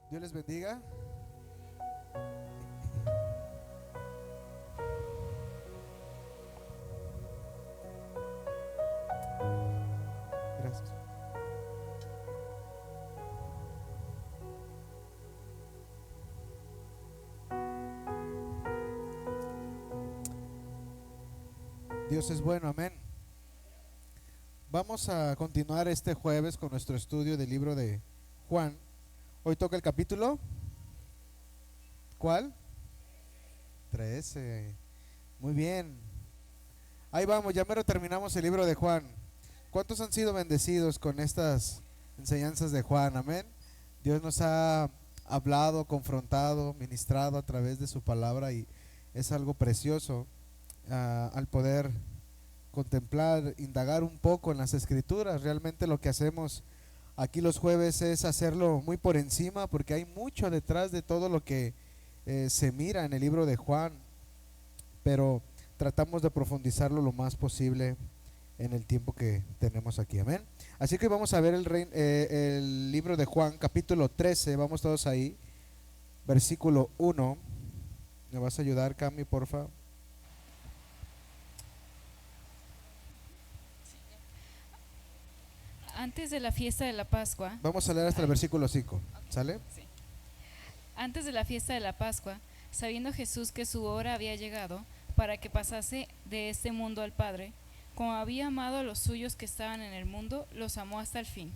Dios les bendiga. Gracias. Dios es bueno, amén. Vamos a continuar este jueves con nuestro estudio del libro de Juan. Hoy toca el capítulo, ¿cuál? 13. Muy bien. Ahí vamos, ya mero terminamos el libro de Juan. ¿Cuántos han sido bendecidos con estas enseñanzas de Juan? Amén. Dios nos ha hablado, confrontado, ministrado a través de su palabra y es algo precioso al poder contemplar, indagar un poco en las escrituras. Realmente lo que hacemos aquí los jueves es hacerlo muy por encima porque hay mucho detrás de todo lo que se mira en el libro de Juan, pero tratamos de profundizarlo lo más posible en el tiempo que tenemos aquí, amén. Así que vamos a ver el libro de Juan, capítulo 13, vamos todos ahí, versículo 1. ¿Me vas a ayudar, Cami, porfa? Antes de la fiesta de la Pascua, Vamos a leer hasta el versículo 5, ¿sale? sí. Antes de la fiesta de la Pascua, sabiendo Jesús que su hora había llegado para que pasase de este mundo al Padre, como había amado a los suyos que estaban en el mundo, los amó hasta el fin.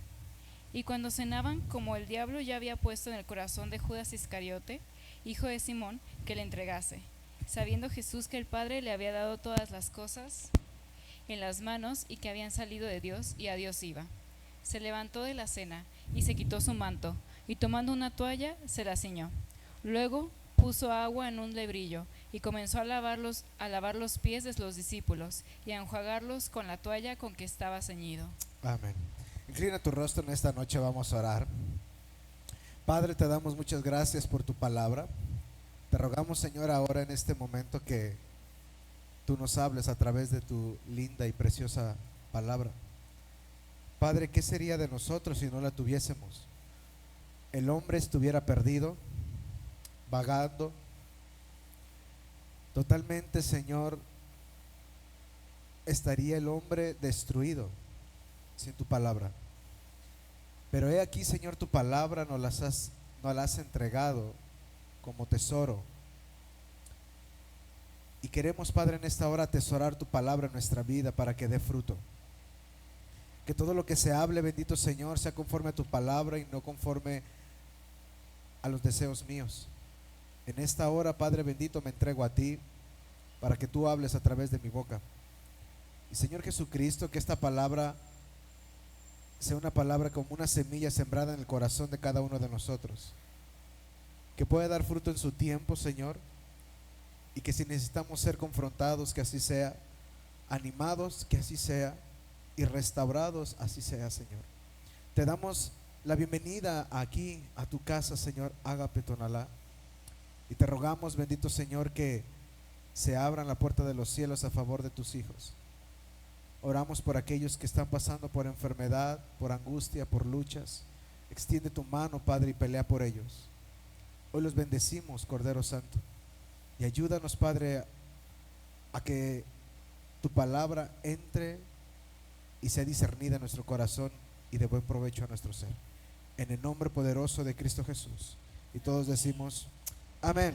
Y cuando cenaban, como el diablo ya había puesto en el corazón de Judas Iscariote, hijo de Simón, que le entregase, sabiendo Jesús que el Padre le había dado todas las cosas en las manos y que habían salido de Dios y a Dios iba. Se levantó de la cena y se quitó su manto, y tomando una toalla se la ciñó. Luego puso agua en un lebrillo y comenzó a lavar los pies de los discípulos y a enjuagarlos con la toalla con que estaba ceñido. Amén. Inclina tu rostro en esta noche, vamos a orar. Padre, te damos muchas gracias por tu palabra. Te rogamos, Señor, ahora en este momento que tú nos hables a través de tu linda y preciosa palabra. Padre, ¿qué sería de nosotros si no la tuviésemos? El hombre estuviera perdido, vagando, totalmente, Señor, estaría el hombre destruido sin tu palabra. Pero he aquí, Señor, tu palabra nos la has entregado como tesoro. Y queremos, Padre, en esta hora atesorar tu palabra en nuestra vida para que dé fruto. Que todo lo que se hable, bendito Señor, sea conforme a tu palabra y no conforme a los deseos míos. En esta hora, Padre bendito, me entrego a ti para que tú hables a través de mi boca. Y Señor Jesucristo, que esta palabra sea una palabra como una semilla sembrada en el corazón de cada uno de nosotros. Que pueda dar fruto en su tiempo, Señor. Y que si necesitamos ser confrontados, que así sea. Animados, que así sea. Y restaurados, así sea, Señor. Te damos la bienvenida aquí a tu casa, Señor, Ágape Tonalá. Y te rogamos, bendito Señor, que se abran la puerta de los cielos a favor de tus hijos. Oramos por aquellos que están pasando por enfermedad, por angustia, por luchas. Extiende tu mano, Padre, y pelea por ellos. Hoy los bendecimos, Cordero Santo. Y ayúdanos, Padre, a que tu palabra entre y sea discernida en nuestro corazón y de buen provecho a nuestro ser. En el nombre poderoso de Cristo Jesús. Y todos decimos, amén.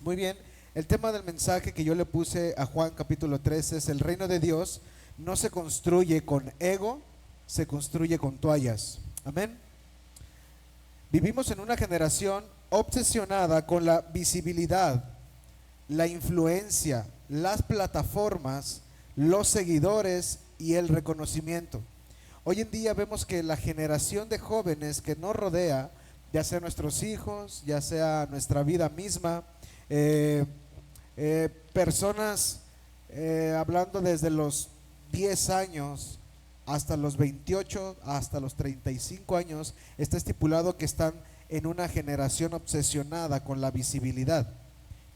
Muy bien, el tema del mensaje que yo le puse a Juan capítulo 13 es: el reino de Dios no se construye con ego, se construye con toallas. Amén. Vivimos en una generación obsesionada con la visibilidad, la influencia, las plataformas, los seguidores y el reconocimiento. Hoy en día vemos que la generación de jóvenes que nos rodea, ya sea nuestros hijos, ya sea nuestra vida misma, personas hablando desde los 10 años hasta los 28, hasta los 35 años, está estipulado que están en una generación obsesionada con la visibilidad.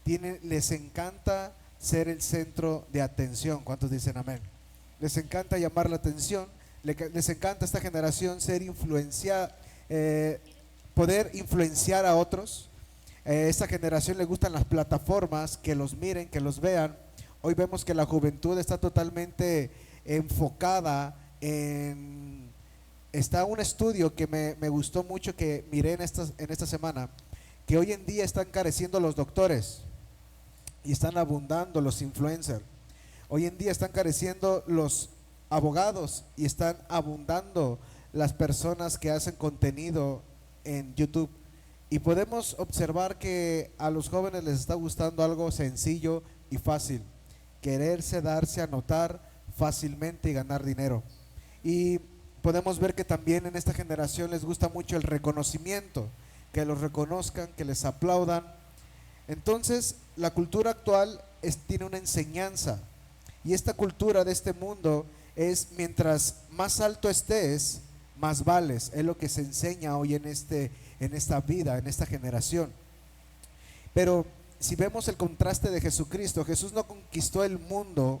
Les encanta ser el centro de atención. ¿Cuántos dicen amén? Les encanta llamar la atención, les encanta a esta generación ser influenciada, poder influenciar a otros. Esta generación le gustan las plataformas, que los miren, que los vean. Hoy vemos que la juventud está totalmente enfocada en... Está un estudio que me gustó mucho, que miré en esta semana, que hoy en día están careciendo los doctores y están abundando los influencers. Hoy en día están careciendo los abogados y están abundando las personas que hacen contenido en YouTube. Y podemos observar que a los jóvenes les está gustando algo sencillo y fácil: quererse darse a notar fácilmente y ganar dinero. Y podemos ver que también en esta generación les gusta mucho el reconocimiento, que los reconozcan, que les aplaudan. Entonces la cultura actual tiene una enseñanza, y esta cultura de este mundo es: mientras más alto estés, más vales. Es lo que se enseña hoy en esta vida, en esta generación. Pero si vemos el contraste de Jesucristo, Jesús no conquistó el mundo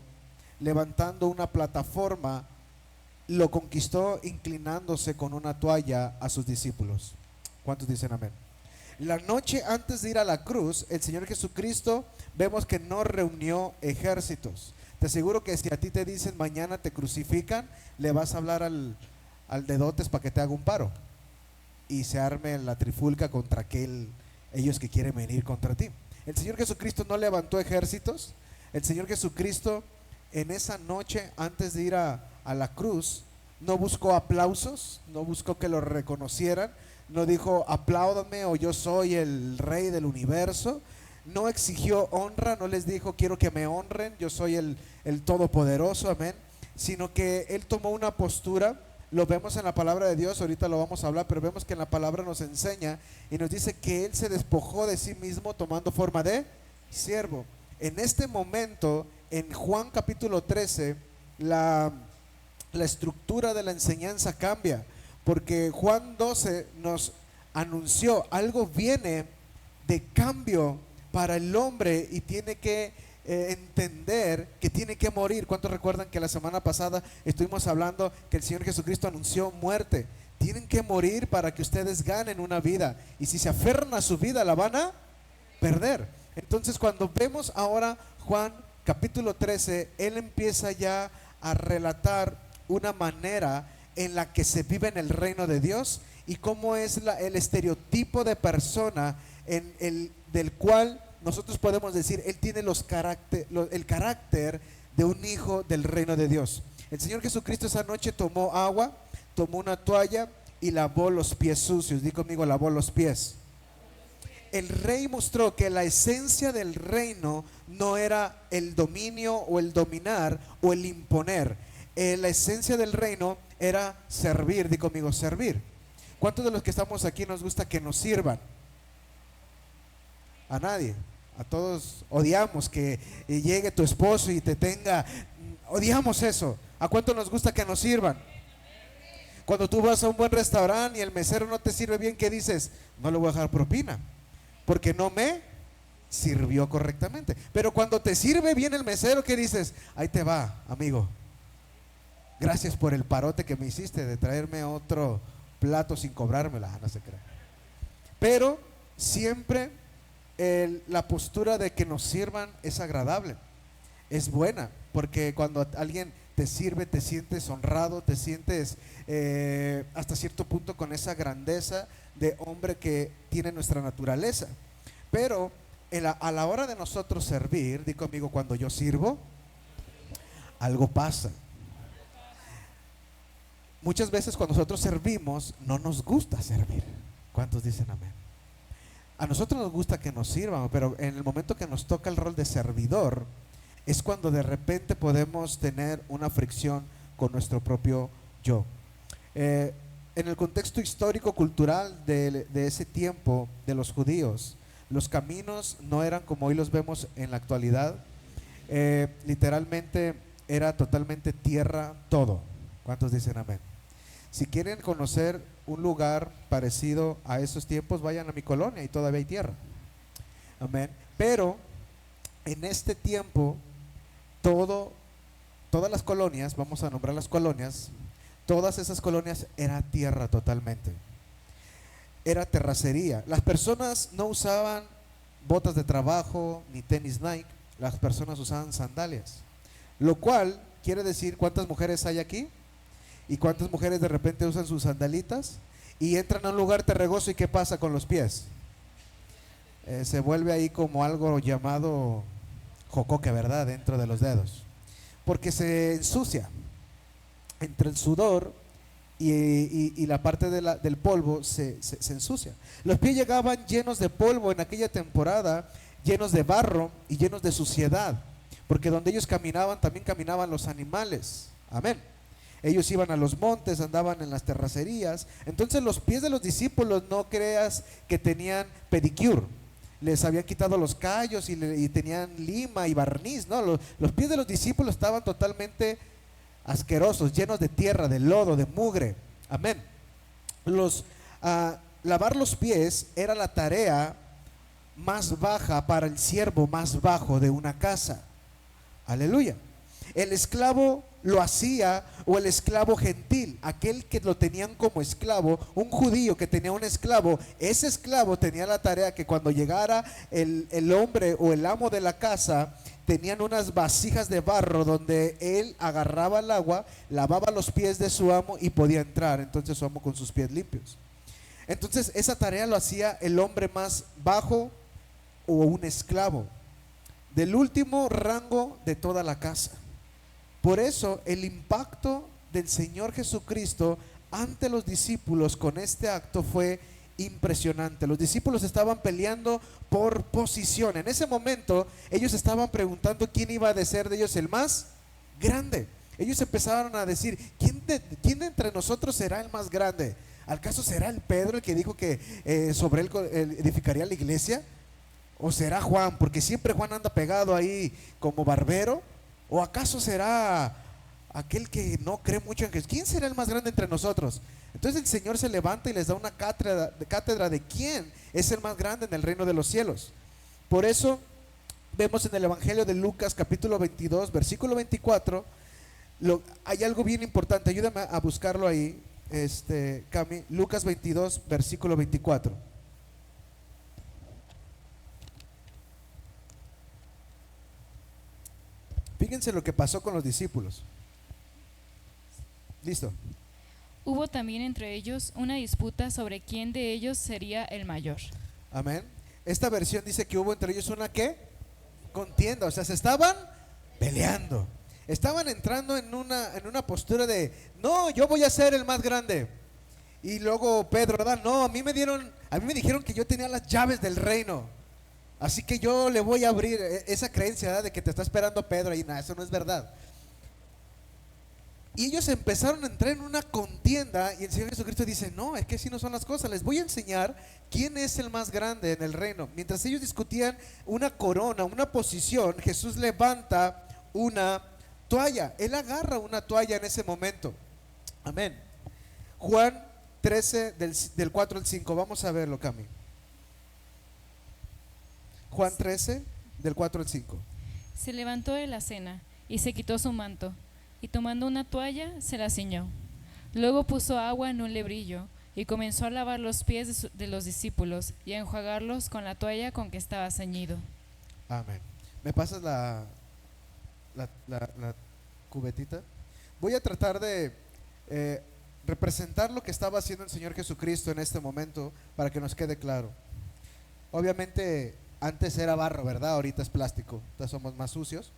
levantando una plataforma, lo conquistó inclinándose con una toalla a sus discípulos. ¿Cuántos dicen amén? La noche antes de ir a la cruz, el Señor Jesucristo, vemos que no reunió ejércitos. Te aseguro que si a ti te dicen mañana te crucifican, le vas a hablar al dedotes para que te haga un paro y se arme la trifulca contra ellos que quieren venir contra ti. El Señor Jesucristo no levantó ejércitos. El Señor Jesucristo, en esa noche antes de ir a la cruz, no buscó aplausos, no buscó que lo reconocieran, no dijo apláudame o yo soy el rey del universo. No exigió honra, no les dijo quiero que me honren, yo soy el todopoderoso, amén. Sino que Él tomó una postura. Lo vemos en la palabra de Dios, ahorita lo vamos a hablar, pero vemos que en la palabra nos enseña y nos dice que Él se despojó de sí mismo tomando forma de siervo. En este momento, en Juan capítulo 13, la estructura de la enseñanza cambia, porque Juan 12 nos anunció algo viene de cambio para el hombre y tiene que entender que tiene que morir. ¿Cuántos recuerdan que la semana pasada estuvimos hablando que el Señor Jesucristo anunció muerte? Tienen que morir para que ustedes ganen una vida, y si se aferran a su vida la van a perder. Entonces cuando vemos ahora Juan capítulo 13, Él empieza ya a relatar una manera en la que se vive en el reino de Dios y cómo es el estereotipo de persona del cual nosotros podemos decir, Él tiene el carácter de un hijo del reino de Dios. El Señor Jesucristo esa noche tomó agua, tomó una toalla y lavó los pies sucios. Di conmigo, lavó los pies. El rey mostró que la esencia del reino no era el dominio o el dominar o el imponer. La esencia del reino era servir. Di conmigo, servir. ¿Cuántos de los que estamos aquí nos gusta que nos sirvan? A nadie. A todos odiamos que llegue tu esposo y te tenga. Odiamos eso. ¿A cuánto nos gusta que nos sirvan? Cuando tú vas a un buen restaurante y el mesero no te sirve bien, ¿qué dices? No le voy a dejar propina porque no me sirvió correctamente. Pero cuando te sirve bien el mesero, ¿qué dices? Ahí te va, amigo. Gracias por el parote que me hiciste de traerme otro plato sin cobrármela. No se crea. Pero siempre la postura de que nos sirvan es agradable, es buena, porque cuando alguien te sirve te sientes honrado, te sientes hasta cierto punto con esa grandeza de hombre que tiene nuestra naturaleza. Pero a la hora de nosotros servir, di conmigo, cuando yo sirvo, algo pasa. Muchas veces cuando nosotros servimos no nos gusta servir. ¿Cuántos dicen amén? A nosotros nos gusta que nos sirvan, pero en el momento que nos toca el rol de servidor es cuando de repente podemos tener una fricción con nuestro propio yo. En el contexto histórico cultural de ese tiempo de los judíos, los caminos no eran como hoy los vemos en la actualidad. Literalmente era totalmente tierra todo. ¿Cuántos dicen amén? Si quieren conocer un lugar parecido a esos tiempos, vayan a mi colonia y todavía hay tierra. Amén. Pero en este tiempo, todas las colonias, vamos a nombrar las colonias, todas esas colonias era tierra totalmente. era terracería. Las personas no usaban botas de trabajo ni tenis Nike, las personas usaban sandalias, lo cual quiere decir cuántas mujeres hay aquí y cuántas mujeres de repente usan sus sandalitas y entran a un lugar terregoso y ¿qué pasa con los pies? Se vuelve ahí como algo llamado jocoque, ¿verdad? Dentro de los dedos, porque se ensucia entre el sudor y la parte del polvo se ensucia. Los pies llegaban llenos de polvo en aquella temporada, llenos de barro y llenos de suciedad, porque donde ellos caminaban también caminaban los animales. Amén. Ellos iban a los montes, andaban en las terracerías. Entonces los pies de los discípulos, no creas que tenían pedicure, les habían quitado los callos y tenían lima y barniz, no, los pies de los discípulos estaban totalmente asquerosos, llenos de tierra, de lodo, de mugre. Amén. Lavar los pies era la tarea más baja para el siervo más bajo de una casa. Aleluya. El esclavo lo hacía, o el esclavo gentil, aquel que lo tenían como esclavo, un judío que tenía un esclavo, ese esclavo tenía la tarea que cuando llegara el hombre o el amo de la casa, tenían unas vasijas de barro donde él agarraba el agua, lavaba los pies de su amo y podía entrar, entonces su amo con sus pies limpios. Entonces esa tarea lo hacía el hombre más bajo o un esclavo, del último rango de toda la casa. Por eso el impacto del Señor Jesucristo ante los discípulos con este acto fue impresionante. Los discípulos estaban peleando por posición. En ese momento ellos estaban preguntando quién iba a ser de ellos el más grande. Ellos empezaron a decir, ¿quién de entre nosotros será el más grande? ¿Acaso será el Pedro el que dijo que sobre él edificaría la iglesia? ¿O será Juan? Porque siempre Juan anda pegado ahí como barbero. ¿O acaso será aquel que no cree mucho en Jesús? ¿Quién será el más grande entre nosotros? Entonces el Señor se levanta y les da una cátedra de quién es el más grande en el reino de los cielos. Por eso vemos en el Evangelio de Lucas capítulo 22 versículo 24, hay algo bien importante. Ayúdame a buscarlo ahí, Cami. Lucas 22 versículo 24. Fíjense lo que pasó con los discípulos. Listo. Hubo también entre ellos una disputa sobre quién de ellos sería el mayor. Amén. Esta versión dice que hubo entre ellos una ¿qué? Contienda, o sea, se estaban peleando. Estaban entrando en una postura de, no, yo voy a ser el más grande. Y luego Pedro, ¿verdad? No, a mí me dijeron que yo tenía las llaves del reino. Así que yo le voy a abrir esa creencia, ¿verdad? De que te está esperando Pedro y nada, eso no es verdad. Y ellos empezaron a entrar en una contienda y el Señor Jesucristo dice, no, es que así no son las cosas, les voy a enseñar quién es el más grande en el reino. Mientras ellos discutían una corona, una posición, Jesús levanta una toalla, Él agarra una toalla en ese momento. Amén. Juan 13 del 4 al 5, vamos a verlo, Cami. Juan 13 del 4 al 5. Se levantó de la cena y se quitó su manto, y tomando una toalla se la ciñó. Luego puso agua en un lebrillo y comenzó a lavar los pies de los discípulos y a enjuagarlos con la toalla con que estaba ceñido. Amén. ¿Me pasas la cubetita? Voy a tratar de representar lo que estaba haciendo el Señor Jesucristo en este momento para que nos quede claro. Obviamente antes era barro, ¿verdad? Ahorita es plástico, entonces somos más sucios.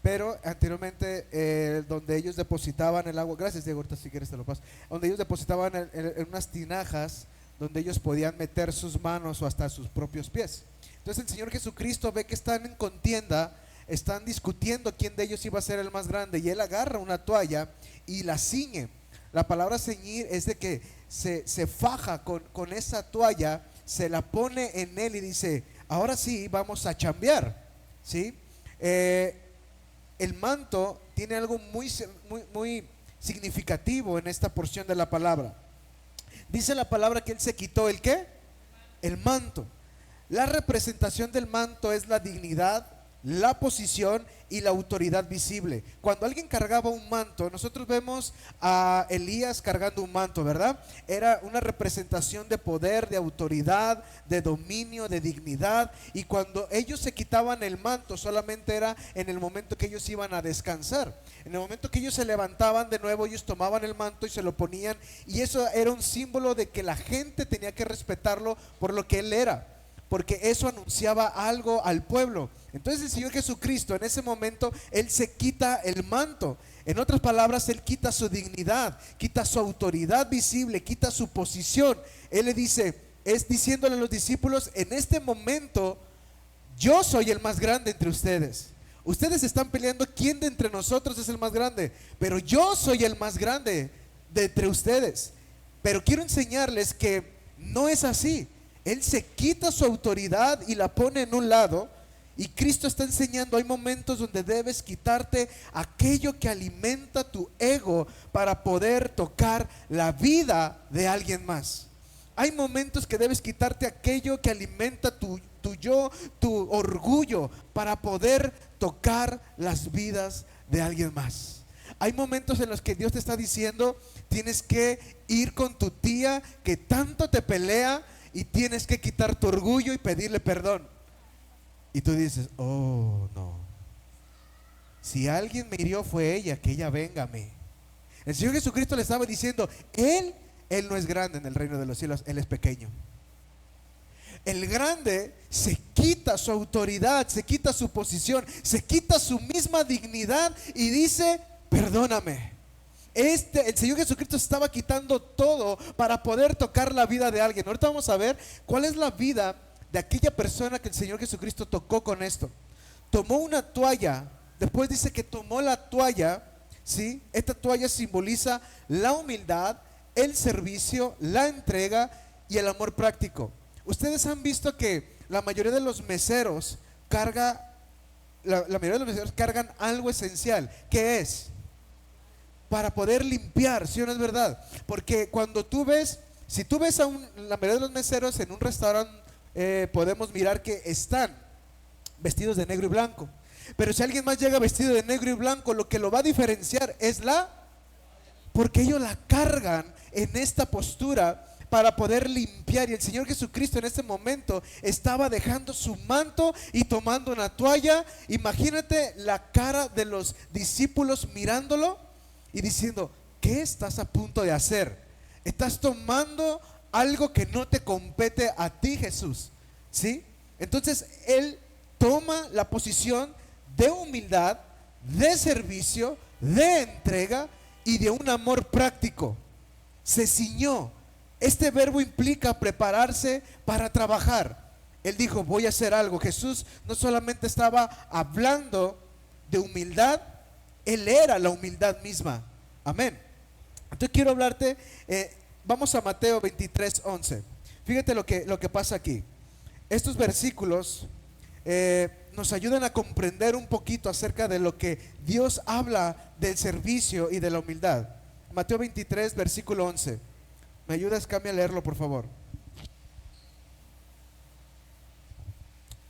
Pero anteriormente donde ellos depositaban el agua, gracias Diego, ahorita si quieres te lo paso, donde ellos depositaban en unas tinajas donde ellos podían meter sus manos o hasta sus propios pies. Entonces el Señor Jesucristo ve que están en contienda, están discutiendo quién de ellos iba a ser el más grande, y Él agarra una toalla y la ciñe. La palabra ceñir es de que se faja con esa toalla, se la pone en él y dice, ahora sí vamos a chambear, ¿sí? El manto tiene algo muy significativo en esta porción de la palabra. Dice la palabra que él se quitó ¿el qué? El manto. La representación del manto es la dignidad, la posición y la autoridad visible. Cuando alguien cargaba un manto, nosotros vemos a Elías cargando un manto, ¿verdad? Era una representación de poder, de autoridad, de dominio, de dignidad. Y cuando ellos se quitaban el manto, solamente era en el momento que ellos iban a descansar. En el momento que ellos se levantaban de nuevo, ellos tomaban el manto y se lo ponían. Y eso era un símbolo de que la gente tenía que respetarlo por lo que él era, porque eso anunciaba algo al pueblo. Entonces el Señor Jesucristo en ese momento, Él se quita el manto. En otras palabras, Él quita su dignidad, quita su autoridad visible, quita su posición. Él le dice, es diciéndole a los discípulos, en este momento yo soy el más grande entre ustedes. Ustedes están peleando quién de entre nosotros es el más grande, pero yo soy el más grande de entre ustedes. Pero quiero enseñarles que no es así. Él se quita su autoridad y la pone en un lado. Y Cristo está enseñando, hay momentos donde debes quitarte aquello que alimenta tu ego para poder tocar la vida de alguien más. Hay momentos que debes quitarte aquello que alimenta tu yo, tu orgullo, para poder tocar las vidas de alguien más. Hay momentos en los que Dios te está diciendo, tienes que ir con tu tía que tanto te pelea y tienes que quitar tu orgullo y pedirle perdón. Y tú dices, oh no, si alguien me hirió fue ella, que ella venga a mí. El Señor Jesucristo le estaba diciendo, Él no es grande en el reino de los cielos, Él es pequeño. El grande se quita su autoridad, se quita su posición, se quita su misma dignidad y dice, perdóname. El Señor Jesucristo estaba quitando todo para poder tocar la vida de alguien. Ahorita vamos a ver cuál es la vida de aquella persona que el Señor Jesucristo tocó con esto. Tomó una toalla, después dice que tomó la toalla, ¿sí? Esta toalla simboliza la humildad, el servicio, la entrega y el amor práctico. Ustedes han visto que la mayoría de los meseros cargan algo esencial. ¿Qué es? Para poder limpiar, ¿sí o no es verdad? Porque cuando tú ves, si tú ves la mayoría de los meseros en un restaurante, podemos mirar que están vestidos de negro y blanco. Pero si alguien más llega vestido de negro y blanco, lo que lo va a diferenciar es porque ellos la cargan en esta postura para poder limpiar. Y el Señor Jesucristo en este momento estaba dejando su manto y tomando una toalla. Imagínate la cara de los discípulos mirándolo y diciendo, ¿qué estás a punto de hacer? Estás tomando algo que no te compete a ti, Jesús, ¿sí? Entonces Él toma la posición de humildad, de servicio, de entrega y de un amor práctico. Se ciñó. Este verbo implica prepararse para trabajar. Él dijo, voy a hacer algo. Jesús no solamente estaba hablando de humildad, Él era la humildad misma. Amén. Entonces quiero hablarte, vamos a Mateo 23:11. Fíjate lo que pasa aquí. Estos versículos nos ayudan a comprender un poquito acerca de lo que Dios habla del servicio y de la humildad. Mateo 23, versículo 11. ¿Me ayudas, Cami, a leerlo, por favor?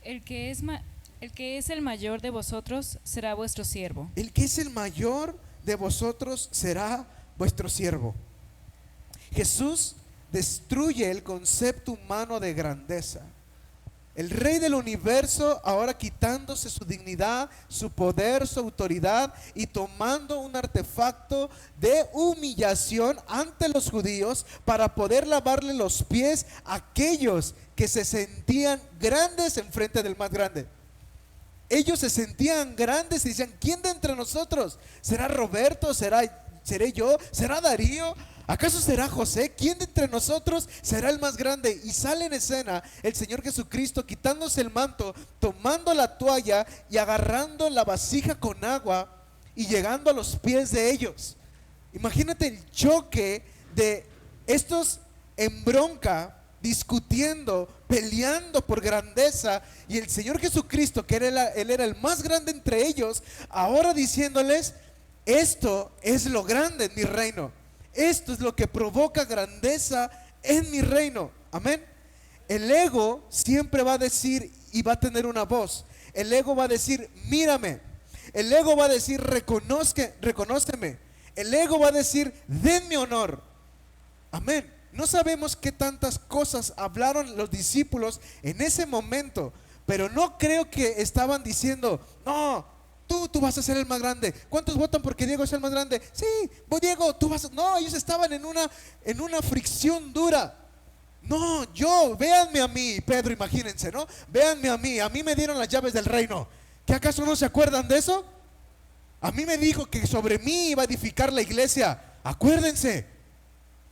El que es el mayor de vosotros será vuestro siervo. El que es el mayor de vosotros será vuestro siervo. Jesús destruye el concepto humano de grandeza. El Rey del universo ahora quitándose su dignidad, su poder, su autoridad y tomando un artefacto de humillación ante los judíos para poder lavarle los pies a aquellos que se sentían grandes en frente del más grande. Ellos se sentían grandes y decían, ¿quién de entre nosotros? ¿Será Roberto? ¿Seré yo? ¿Será Darío? ¿Acaso será José? ¿Quién de entre nosotros será el más grande? Y sale en escena el Señor Jesucristo quitándose el manto, tomando la toalla y agarrando la vasija con agua y llegando a los pies de ellos. Imagínate el choque de estos en bronca, discutiendo, peleando por grandeza, y el Señor Jesucristo, que Él era el más grande entre ellos, ahora diciéndoles, esto es lo grande en mi reino. Esto es lo que provoca grandeza en mi reino. Amén. El ego siempre va a decir y va a tener una voz. El ego va a decir, mírame. El ego va a decir, reconóceme. El ego va a decir, denme honor. Amén. No sabemos qué tantas cosas hablaron los discípulos en ese momento, pero no creo que estaban diciendo, no, tú vas a ser el más grande. ¿Cuántos votan porque Diego es el más grande? Sí, vos Diego, tú vas a... No, ellos estaban en una fricción dura. No, véanme a mí, Pedro, imagínense, ¿no? Véanme a mí me dieron las llaves del reino. ¿Qué acaso no se acuerdan de eso? A mí me dijo que sobre mí iba a edificar la iglesia, acuérdense.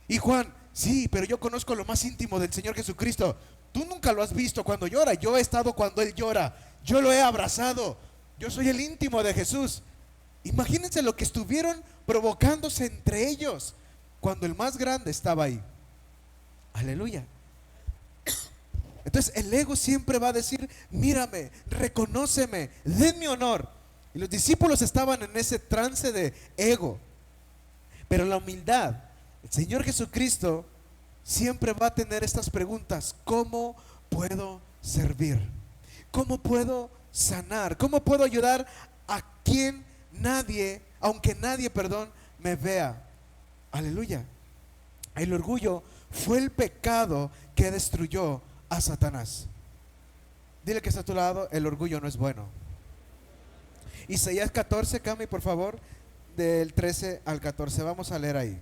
Y Juan, sí, pero yo conozco lo más íntimo del Señor Jesucristo. Tú nunca lo has visto cuando llora, yo he estado cuando Él llora, yo lo he abrazado, yo soy el íntimo de Jesús. Imagínense lo que estuvieron provocándose entre ellos cuando el más grande estaba ahí. Aleluya. Entonces el ego siempre va a decir, mírame, reconóceme, denme honor. Y los discípulos estaban en ese trance de ego. Pero la humildad, el Señor Jesucristo siempre va a tener estas preguntas: ¿cómo puedo servir? ¿Cómo puedo sanar? ¿Cómo puedo ayudar a quien aunque nadie, me vea? Aleluya. El orgullo fue el pecado que destruyó a Satanás. Dile que está a tu lado, el orgullo no es bueno. Isaías 14, Cami, por favor, del 13 al 14, vamos a leer ahí.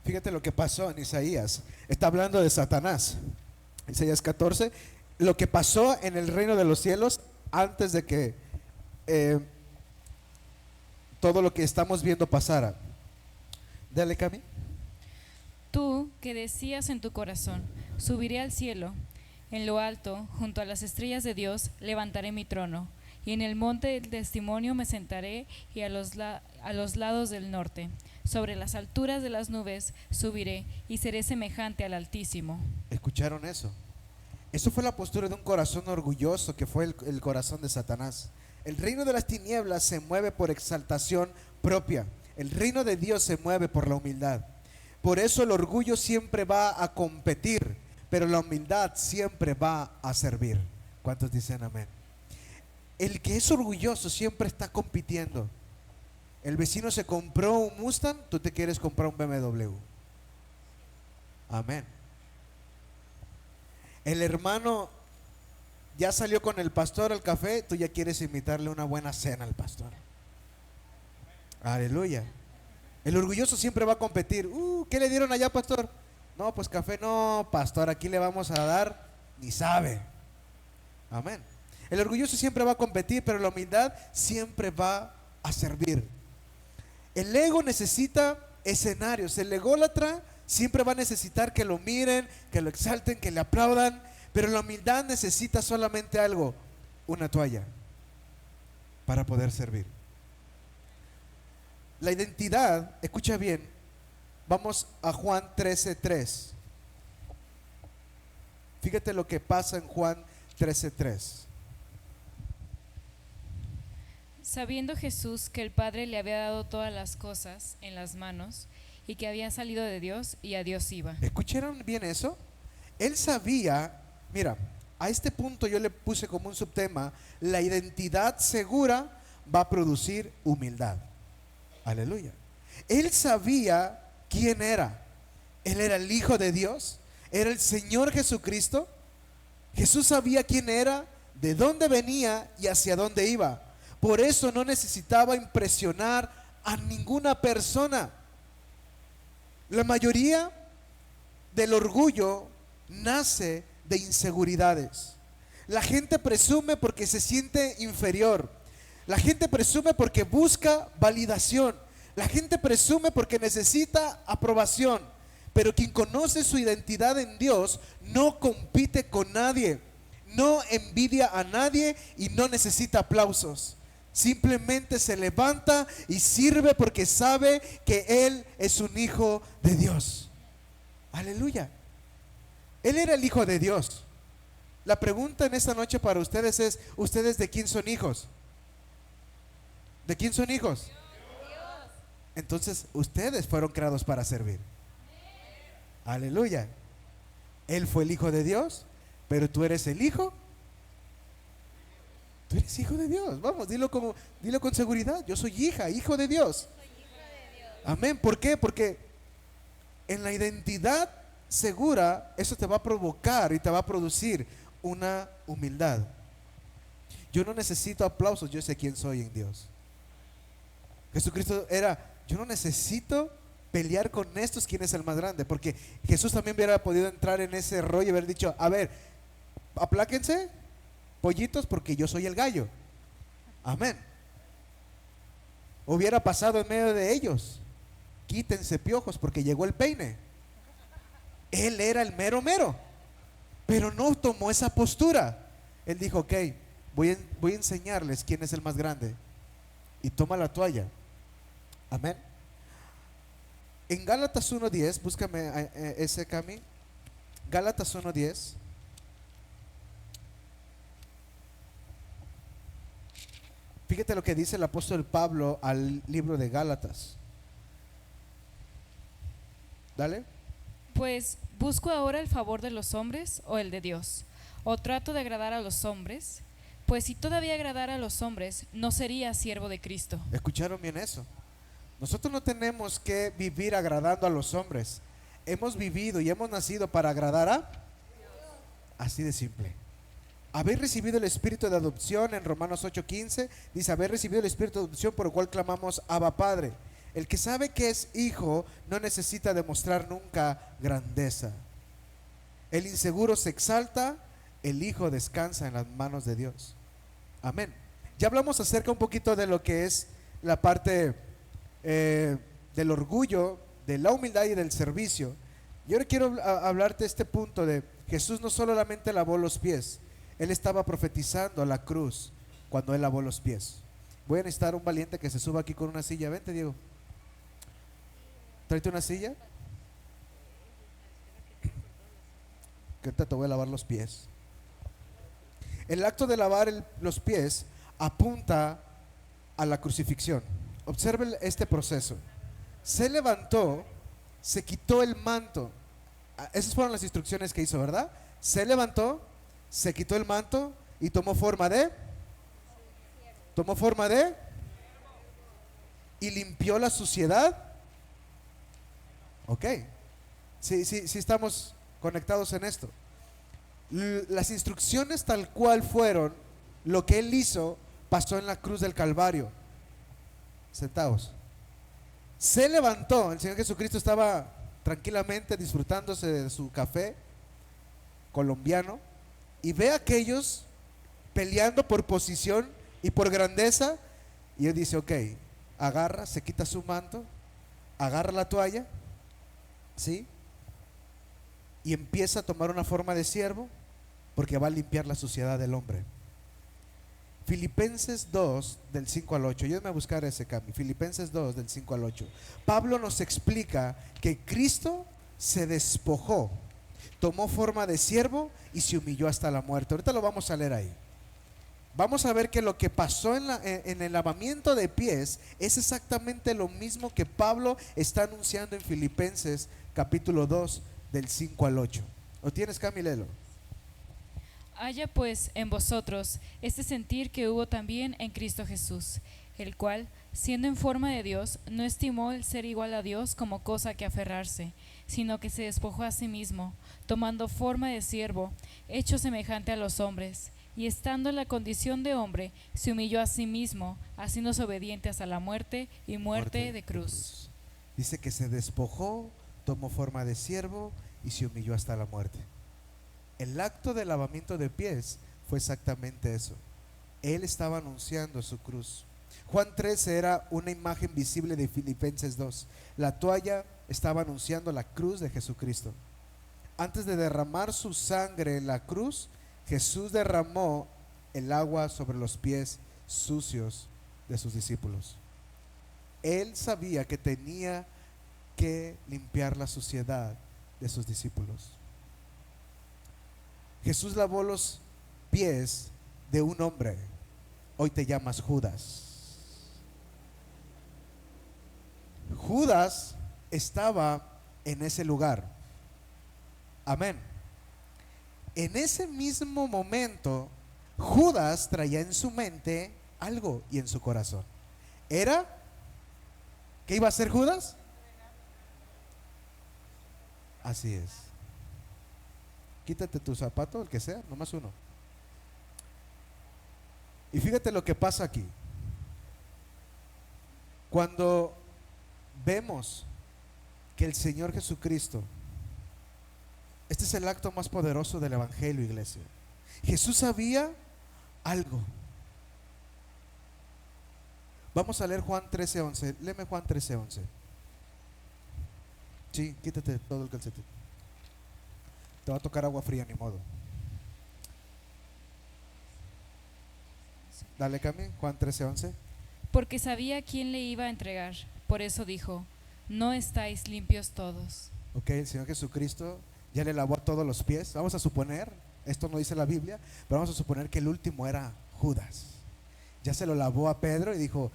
Fíjate lo que pasó en Isaías. Está hablando de Satanás. Isaías 14, lo que pasó en el reino de los cielos antes de que todo lo que estamos viendo pasara. Dale, Cami. Tú que decías en tu corazón, subiré al cielo, en lo alto, junto a las estrellas de Dios, levantaré mi trono, y en el monte del testimonio me sentaré, y a los lados del norte, sobre las alturas de las nubes, subiré, y seré semejante al Altísimo. ¿Escucharon eso? Eso fue la postura de un corazón orgulloso, que fue el corazón de Satanás. El reino de las tinieblas se mueve por exaltación propia. El reino de Dios se mueve por la humildad. Por eso el orgullo siempre va a competir, pero la humildad siempre va a servir. ¿Cuántos dicen amén? El que es orgulloso siempre está compitiendo. El vecino se compró un Mustang, tú te quieres comprar un BMW. Amén. El hermano ya salió con el pastor al café, tú ya quieres invitarle una buena cena al pastor. Aleluya. El orgulloso siempre va a competir. ¿Qué le dieron allá, pastor? No, pues café no, pastor, aquí le vamos a dar, ni sabe. Amén. El orgulloso siempre va a competir, pero la humildad siempre va a servir. El ego necesita escenarios. El ególatra siempre va a necesitar que lo miren, que lo exalten, que le aplaudan. Pero la humildad necesita solamente algo: una toalla para poder servir. La identidad, escucha bien, vamos a Juan 13:3. Fíjate lo que pasa en Juan 13:3. Sabiendo Jesús que el Padre le había dado todas las cosas en las manos, y que había salido de Dios y a Dios iba. ¿Escucharon bien eso? Él sabía, mira, a este punto yo le puse como un subtema: la identidad segura va a producir humildad. Aleluya. Él sabía quién era. Él era el Hijo de Dios, era el Señor Jesucristo. Jesús sabía quién era, de dónde venía y hacia dónde iba. Por eso no necesitaba impresionar a ninguna persona. La mayoría del orgullo nace de inseguridades. La gente presume porque se siente inferior. La gente presume porque busca validación. La gente presume porque necesita aprobación. Pero quien conoce su identidad en Dios no compite con nadie, no envidia a nadie y no necesita aplausos. Simplemente se levanta y sirve porque sabe que Él es un hijo de Dios. Aleluya. Él era el Hijo de Dios. La pregunta en esta noche para ustedes es: ¿ustedes de quién son hijos? ¿De quién son hijos? Dios. Entonces ustedes fueron creados para servir. Aleluya. Él fue el Hijo de Dios, pero tú eres el Hijo. Tú eres hijo de Dios. Vamos, dilo con seguridad. Yo soy hija, hijo de Dios. Amén. ¿Por qué? Porque en la identidad segura, eso te va a provocar y te va a producir una humildad. Yo no necesito aplausos, yo sé quién soy en Dios. Jesucristo yo no necesito pelear con estos quién es el más grande, porque Jesús también hubiera podido entrar en ese rollo y haber dicho, a ver, apláquense, pollitos, porque yo soy el gallo. Amén. Hubiera pasado en medio de ellos, quítense piojos porque llegó el peine. Él era el mero mero, pero no tomó esa postura. Él dijo, ok, voy a enseñarles quién es el más grande. Y toma la toalla. Amén. En Gálatas 1:10, búscame ese Cami. Gálatas 1:10. Fíjate lo que dice el apóstol Pablo al libro de Gálatas. Dale. Pues, ¿busco ahora el favor de los hombres o el de Dios? ¿O trato de agradar a los hombres? Pues si todavía agradara a los hombres, no sería siervo de Cristo. ¿Escucharon bien eso? Nosotros no tenemos que vivir agradando a los hombres. Hemos vivido y hemos nacido para agradar a Dios. Así de simple. Habéis recibido el espíritu de adopción, en Romanos 8:15 dice, habéis recibido el espíritu de adopción por el cual clamamos Abba Padre. El que sabe que es hijo no necesita demostrar nunca grandeza. El inseguro se exalta, el hijo descansa en las manos de Dios. Amén. Ya hablamos acerca un poquito de lo que es la parte del orgullo, de la humildad y del servicio. Yo ahora quiero hablarte de este punto de Jesús no solamente lavó los pies, Él estaba profetizando a la cruz cuando Él lavó los pies. Voy a necesitar un valiente que se suba aquí con una silla. Vente, Diego. Tráete una silla. Que ahorita te voy a lavar los pies. El acto de lavar los pies apunta a la crucifixión. Observe este proceso. Se levantó, se quitó el manto. Esas fueron las instrucciones que hizo, ¿verdad? Se levantó, se quitó el manto y tomó forma de y limpió la suciedad. Ok. Sí estamos conectados en esto. Las instrucciones tal cual fueron, lo que Él hizo pasó en la cruz del Calvario. Sentados. Se levantó, el Señor Jesucristo estaba tranquilamente disfrutándose de su café colombiano y ve a aquellos peleando por posición y por grandeza, y Él dice, ok, agarra, se quita su manto, agarra la toalla, ¿sí? Y empieza a tomar una forma de siervo, porque va a limpiar la suciedad del hombre. Filipenses 2 del 5 al 8. Ayúdame a buscar ese cambio. Filipenses 2 del 5 al 8. Pablo nos explica que Cristo se despojó, tomó forma de siervo y se humilló hasta la muerte. Ahorita lo vamos a leer ahí. Vamos a ver que lo que pasó en el lavamiento de pies es exactamente lo mismo que Pablo está anunciando en Filipenses capítulo 2 del 5 al 8. ¿Lo tienes, Camilelo? Haya pues en vosotros este sentir que hubo también en Cristo Jesús, el cual, siendo en forma de Dios, no estimó el ser igual a Dios como cosa que aferrarse, sino que se despojó a sí mismo, tomando forma de siervo, hecho semejante a los hombres, y estando en la condición de hombre, se humilló a sí mismo, haciéndose obediente hasta la muerte y muerte de cruz. Dice que se despojó, tomó forma de siervo y se humilló hasta la muerte. El acto de lavamiento de pies fue exactamente eso. Él estaba anunciando su cruz. Juan 13 era una imagen visible de Filipenses 2. La toalla estaba anunciando la cruz de Jesucristo. Antes de derramar su sangre en la cruz, Jesús derramó el agua sobre los pies sucios de sus discípulos. Él sabía que tenía que limpiar la suciedad de sus discípulos. Jesús lavó los pies de un hombre. Hoy te llamas Judas. Judas estaba en ese lugar. Amén. En ese mismo momento, Judas traía en su mente algo y en su corazón. Era, ¿qué iba a hacer Judas? Así es. Quítate tu zapato, el que sea, nomás uno. Y fíjate lo que pasa aquí. Cuando vemos que el Señor Jesucristo, este es el acto más poderoso del Evangelio, iglesia. Jesús sabía algo. Vamos a leer Juan 13:11. Léeme Juan 13:11. Sí, quítate todo el calcetín. Te va a tocar agua fría, ni modo. Dale, Cami, Juan 13:11. Porque sabía quién le iba a entregar. Por eso dijo, no estáis limpios todos. Ok, el Señor Jesucristo ya le lavó a todos los pies. Vamos a suponer, esto no dice la Biblia, pero vamos a suponer que el último era Judas. Ya se lo lavó a Pedro y dijo,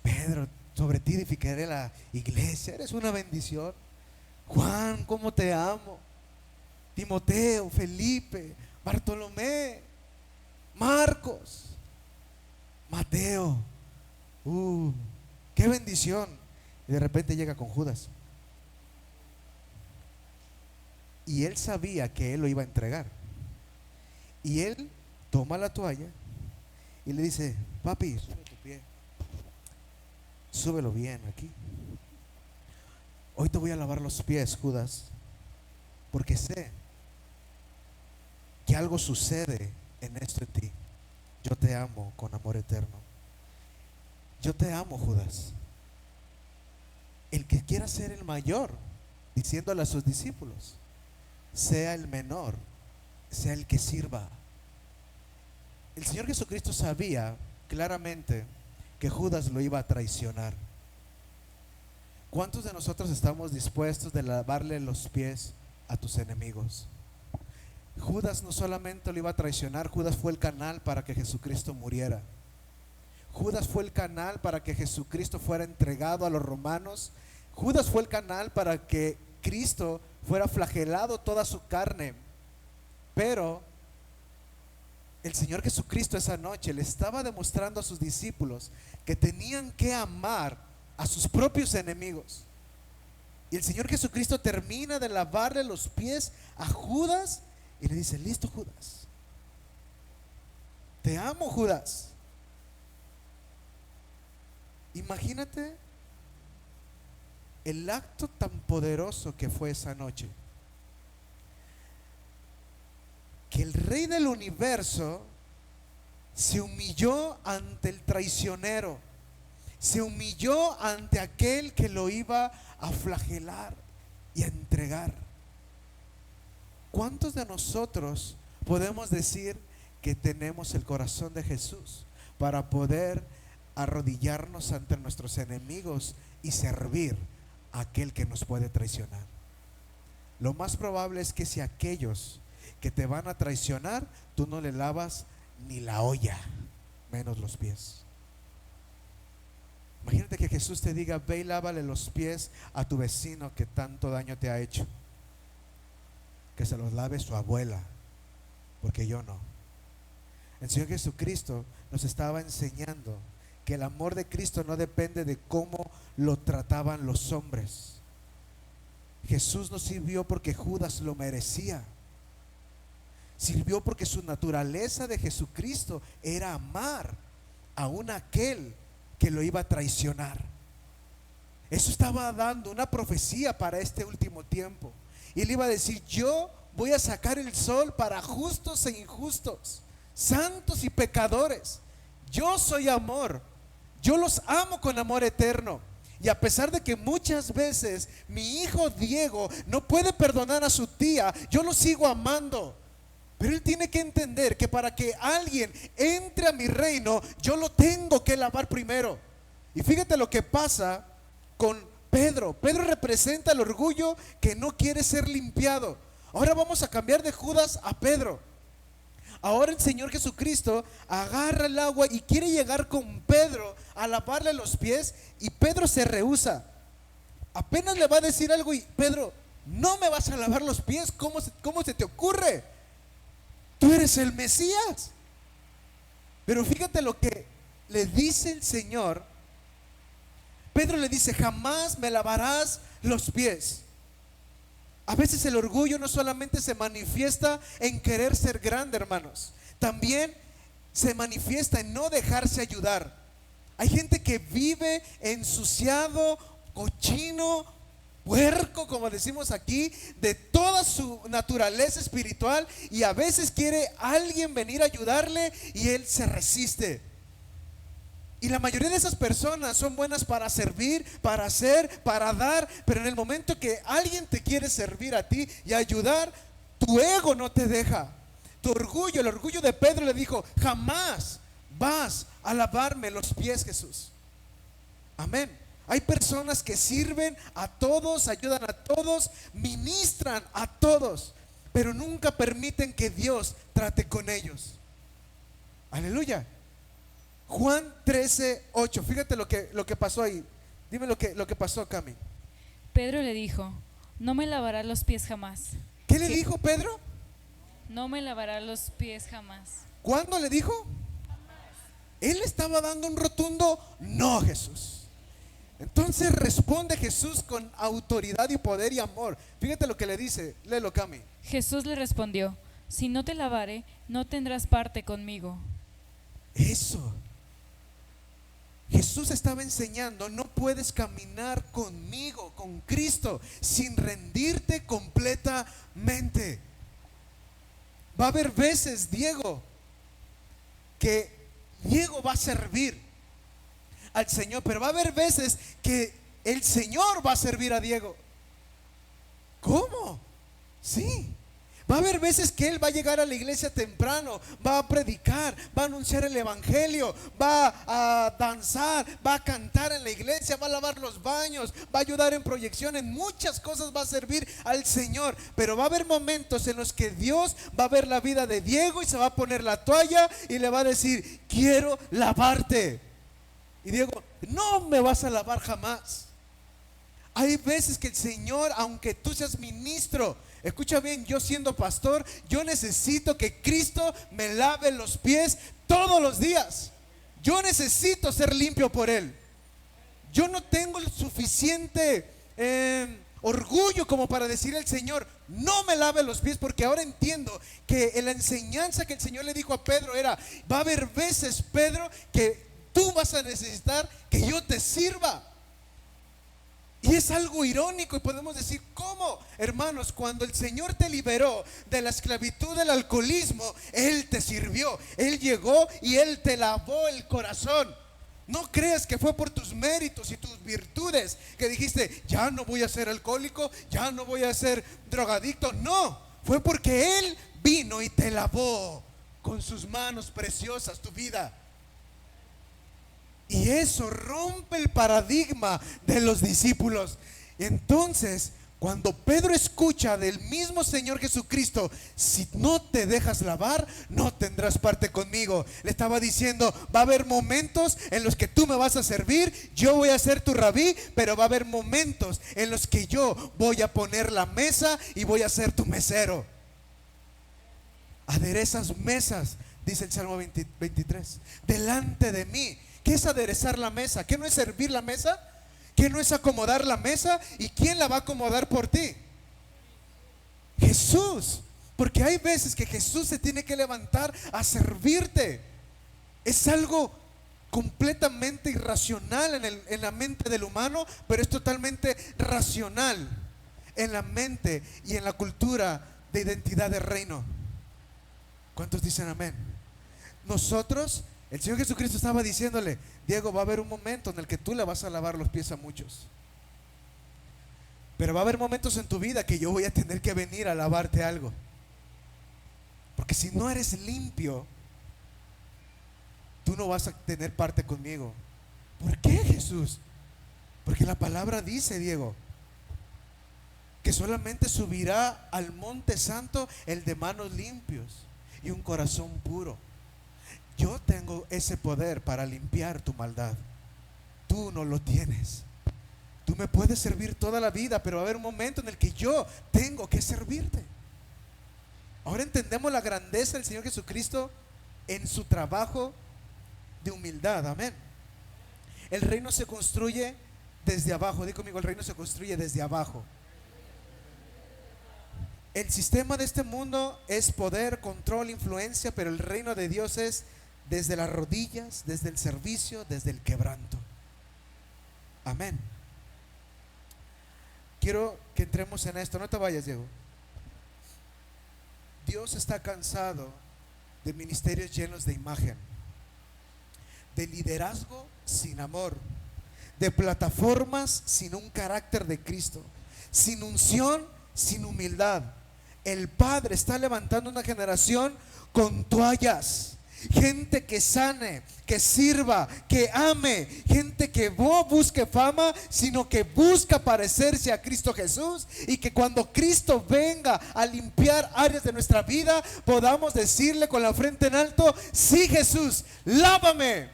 Pedro, sobre ti edificaré la iglesia, eres una bendición. Juan, cómo te amo. Timoteo, Felipe, Bartolomé, Marcos, Mateo. Qué bendición. Y de repente llega con Judas. Y él sabía que él lo iba a entregar. Y él toma la toalla y le dice, papi, sube tu pie, súbelo bien aquí. Hoy te voy a lavar los pies, Judas, porque sé que algo sucede en esto en ti. Yo te amo con amor eterno. Yo te amo, Judas. El que quiera ser el mayor, diciéndole a sus discípulos, sea el menor, sea el que sirva. El Señor Jesucristo sabía claramente que Judas lo iba a traicionar. ¿Cuántos de nosotros estamos dispuestos de lavarle los pies a tus enemigos? Judas no solamente lo iba a traicionar, Judas fue el canal para que Jesucristo muriera. Judas fue el canal para que Jesucristo fuera entregado a los romanos. Judas fue el canal para que Cristo fuera flagelado toda su carne. Pero el Señor Jesucristo esa noche le estaba demostrando a sus discípulos que tenían que amar a sus propios enemigos. Y el Señor Jesucristo termina de lavarle los pies a Judas y le dice, listo, Judas, te amo, Judas. Imagínate el acto tan poderoso que fue esa noche, que el Rey del universo se humilló ante el traicionero, se humilló ante aquel que lo iba a flagelar y a entregar. ¿Cuántos de nosotros podemos decir que tenemos el corazón de Jesús para poder arrodillarnos ante nuestros enemigos y servir a aquel que nos puede traicionar? Lo más probable es que si aquellos que te van a traicionar, tú no le lavas ni la olla, menos los pies. Imagínate que Jesús te diga, ve y lávale los pies a tu vecino que tanto daño te ha hecho. Que se los lave su abuela, porque yo no. El Señor Jesucristo nos estaba enseñando que el amor de Cristo no depende de cómo lo trataban los hombres. Jesús no sirvió porque Judas lo merecía. Sirvió porque su naturaleza de Jesucristo era amar aún a aquel que lo iba a traicionar. Eso estaba dando una profecía para este último tiempo. Y él iba a decir, yo voy a sacar el sol para justos e injustos, santos y pecadores. Yo soy amor. Yo los amo con amor eterno. Y a pesar de que muchas veces mi hijo Diego no puede perdonar a su tía, yo lo sigo amando. Pero él tiene que entender que para que alguien entre a mi reino, yo lo tengo que lavar primero. Y fíjate lo que pasa con Pedro. Pedro representa el orgullo que no quiere ser limpiado. Ahora vamos a cambiar de Judas a Pedro. Ahora el Señor Jesucristo agarra el agua y quiere llegar con Pedro a lavarle los pies, y Pedro se rehúsa. Apenas le va a decir algo y Pedro, ¿no me vas a lavar los pies? ¿Cómo se te ocurre? Tú eres el Mesías. Pero fíjate lo que le dice el Señor. Pedro le dice: jamás me lavarás los pies. A veces el orgullo no solamente se manifiesta en querer ser grande, hermanos, también se manifiesta en no dejarse ayudar. Hay gente que vive ensuciado, cochino, puerco, como decimos aquí, de toda su naturaleza espiritual, y a veces quiere alguien venir a ayudarle y él se resiste. Y la mayoría de esas personas son buenas para servir, para hacer, para dar, pero en el momento que alguien te quiere servir a ti y ayudar, tu ego no te deja. Tu orgullo, el orgullo de Pedro le dijo: jamás vas a lavarme los pies, Jesús. Amén. Hay personas que sirven a todos, ayudan a todos, ministran a todos, pero nunca permiten que Dios trate con ellos. Aleluya. Juan 13:8. Fíjate lo que pasó ahí. Dime lo que pasó, Cami. Pedro le dijo: no me lavarás los pies jamás. ¿Qué le dijo Pedro? No me lavarás los pies jamás. ¿Cuándo le dijo? Él estaba dando un rotundo no a Jesús. Entonces responde Jesús con autoridad y poder y amor. Fíjate lo que le dice. Léelo, Cami. Jesús le respondió: si no te lavare, no tendrás parte conmigo. Eso. Jesús estaba enseñando: no puedes caminar conmigo, con Cristo, sin rendirte completamente. Va a haber veces, Diego, que Diego va a servir al Señor, pero va a haber veces que el Señor va a servir a Diego. ¿Cómo? Sí. Va a haber veces que él va a llegar a la iglesia temprano, va a predicar, va a anunciar el evangelio, va a danzar, va a cantar en la iglesia, va a lavar los baños, va a ayudar en proyección, en muchas cosas va a servir al Señor. Pero va a haber momentos en los que Dios va a ver la vida de Diego y se va a poner la toalla y le va a decir: quiero lavarte. Y Diego: no me vas a lavar jamás. Hay veces que el Señor, aunque tú seas ministro, escucha bien, yo siendo pastor, yo necesito que Cristo me lave los pies todos los días. Yo necesito ser limpio por Él. Yo no tengo el suficiente orgullo como para decirle al Señor: no me lave los pies, porque ahora entiendo que en la enseñanza que el Señor le dijo a Pedro era: va a haber veces, Pedro, que tú vas a necesitar que yo te sirva. Y es algo irónico y podemos decir: ¿cómo? Hermanos, cuando el Señor te liberó de la esclavitud del alcoholismo, Él te sirvió. Él llegó y Él te lavó el corazón. No creas que fue por tus méritos y tus virtudes que dijiste: ya no voy a ser alcohólico, ya no voy a ser drogadicto. No, fue porque Él vino y te lavó con sus manos preciosas tu vida. Y eso rompe el paradigma de los discípulos. Entonces, cuando Pedro escucha del mismo Señor Jesucristo: si no te dejas lavar, no tendrás parte conmigo, le estaba diciendo: va a haber momentos en los que tú me vas a servir, yo voy a ser tu rabí, pero va a haber momentos en los que yo voy a poner la mesa y voy a ser tu mesero. Aderezas mesas, dice el Salmo 23, delante de mí. ¿Qué es aderezar la mesa? ¿Qué no es servir la mesa? ¿Qué no es acomodar la mesa? ¿Y quién la va a acomodar por ti? Jesús. Porque hay veces que Jesús se tiene que levantar a servirte. Es algo completamente irracional en la mente del humano, pero es totalmente racional en la mente y en la cultura de identidad del reino. ¿Cuántos dicen amén? Nosotros, el Señor Jesucristo estaba diciéndole: Diego, va a haber un momento en el que tú le vas a lavar los pies a muchos, pero va a haber momentos en tu vida que yo voy a tener que venir a lavarte algo, porque si no eres limpio, tú no vas a tener parte conmigo. ¿Por qué, Jesús? Porque la palabra dice, Diego, que solamente subirá al monte santo el de manos limpios y un corazón puro. Yo tengo ese poder para limpiar tu maldad. Tú no lo tienes. Tú me puedes servir toda la vida, pero va a haber un momento en el que yo tengo que servirte. Ahora entendemos la grandeza del Señor Jesucristo en su trabajo de humildad. Amén. El reino se construye desde abajo. Di conmigo, el reino se construye desde abajo. El sistema de este mundo es poder, control, influencia, pero el reino de Dios es desde las rodillas, desde el servicio, desde el quebranto. Amén. Quiero que entremos en esto. No te vayas, Diego. Dios está cansado de ministerios llenos de imagen, de liderazgo sin amor, de plataformas sin un carácter de Cristo, sin unción, sin humildad. El Padre está levantando una generación con toallas. Gente que sane, que sirva, que ame. Gente que no busque fama, sino que busca parecerse a Cristo Jesús. Y que cuando Cristo venga a limpiar áreas de nuestra vida, podamos decirle con la frente en alto: sí, Jesús, lávame.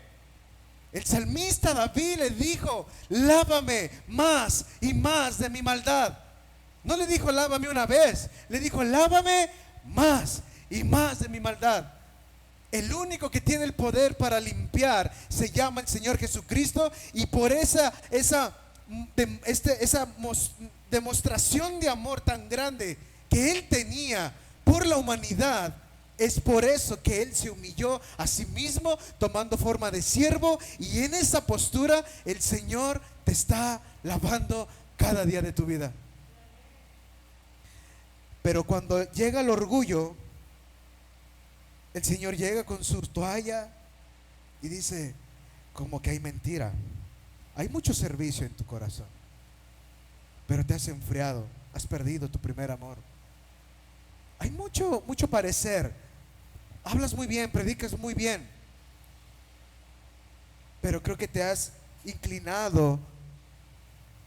El salmista David le dijo: lávame más y más de mi maldad. No le dijo lávame una vez, le dijo lávame más y más de mi maldad. El único que tiene el poder para limpiar se llama el Señor Jesucristo. Y por esa demostración de amor tan grande que Él tenía por la humanidad, es por eso que Él se humilló a sí mismo, tomando forma de siervo. Y en esa postura el Señor te está lavando cada día de tu vida. Pero cuando llega el orgullo, el Señor llega con su toalla y dice: como que hay mentira, hay mucho servicio en tu corazón, pero te has enfriado, has perdido tu primer amor. Hay mucho parecer, hablas muy bien, predicas muy bien, pero creo que te has inclinado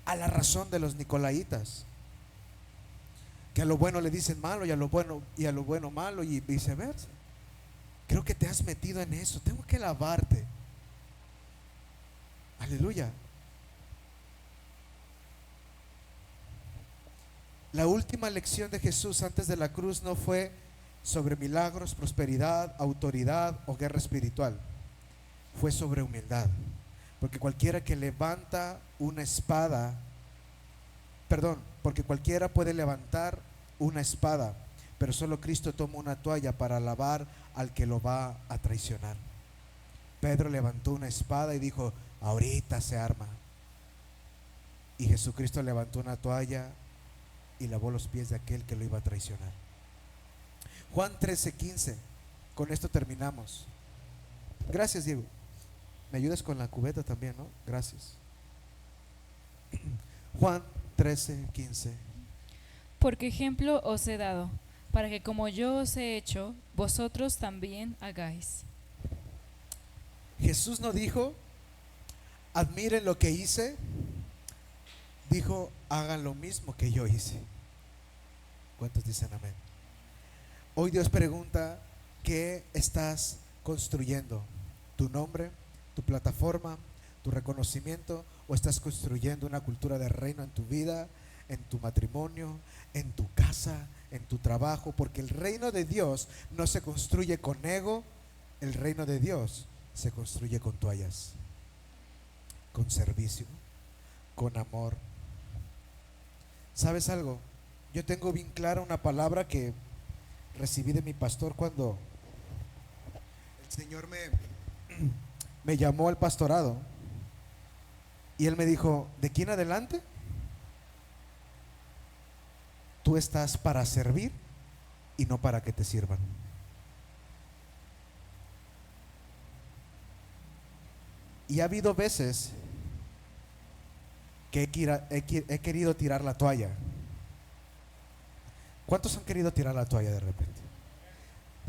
a la razón de los nicolaitas, que a lo bueno le dicen malo y a lo bueno malo, y viceversa. Creo que te has metido en eso. Tengo que lavarte. Aleluya. La última lección de Jesús antes de la cruz no fue sobre milagros, prosperidad, autoridad o guerra espiritual. Fue sobre humildad. Porque cualquiera que levanta una espada, porque cualquiera puede levantar una espada, pero solo Cristo toma una toalla para lavar al que lo va a traicionar. Pedro levantó una espada y dijo: ahorita se arma. Y Jesucristo levantó una toalla y lavó los pies de aquel que lo iba a traicionar. Juan 13:15. Con esto terminamos. Gracias, Diego. ¿Me ayudas con la cubeta también, no? Gracias. Juan 13:15. Porque ejemplo os he dado, para que como yo os he hecho, vosotros también hagáis. Jesús no dijo: admiren lo que hice. Dijo: hagan lo mismo que yo hice. ¿Cuántos dicen amén? Hoy Dios pregunta: ¿qué estás construyendo? ¿Tu nombre, tu plataforma, tu reconocimiento? ¿O estás construyendo una cultura de reino en tu vida, en tu matrimonio, en tu casa, en tu trabajo? Porque el reino de Dios no se construye con ego. El reino de Dios se construye con toallas, con servicio, con amor. ¿Sabes algo? Yo tengo bien clara una palabra que recibí de mi pastor cuando el Señor me llamó al pastorado. Y él me dijo: de aquí en adelante tú estás para servir y no para que te sirvan. Y ha habido veces que he querido tirar la toalla. ¿Cuántos han querido tirar la toalla de repente?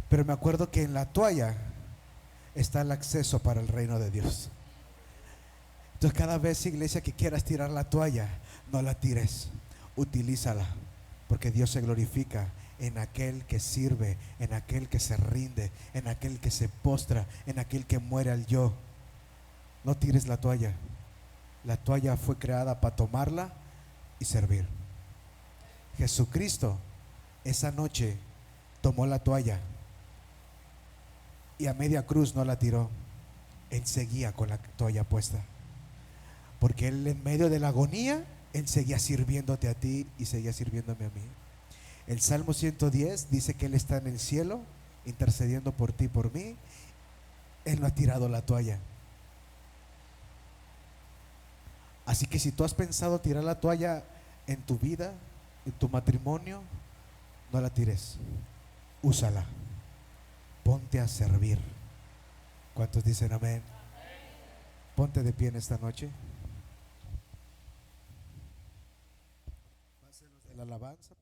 Pero me acuerdo que en la toalla está el acceso para el reino de Dios. Entonces cada vez, iglesia, que quieras tirar la toalla, no la tires, utilízala, porque Dios se glorifica en aquel que sirve, en aquel que se rinde, en aquel que se postra, en aquel que muere al yo. No tires la toalla. La toalla fue creada para tomarla y servir. Jesucristo esa noche tomó la toalla y a media cruz no la tiró. Él seguía con la toalla puesta, porque Él en medio de la agonía, Él seguía sirviéndote a ti y seguía sirviéndome a mí. El Salmo 110 dice que Él está en el cielo intercediendo por ti y por mí. Él no ha tirado la toalla. Así que si tú has pensado tirar la toalla en tu vida, en tu matrimonio, no la tires. Úsala. Ponte a servir. ¿Cuántos dicen amén? Ponte de pie en esta noche. Pásenos de la alabanza.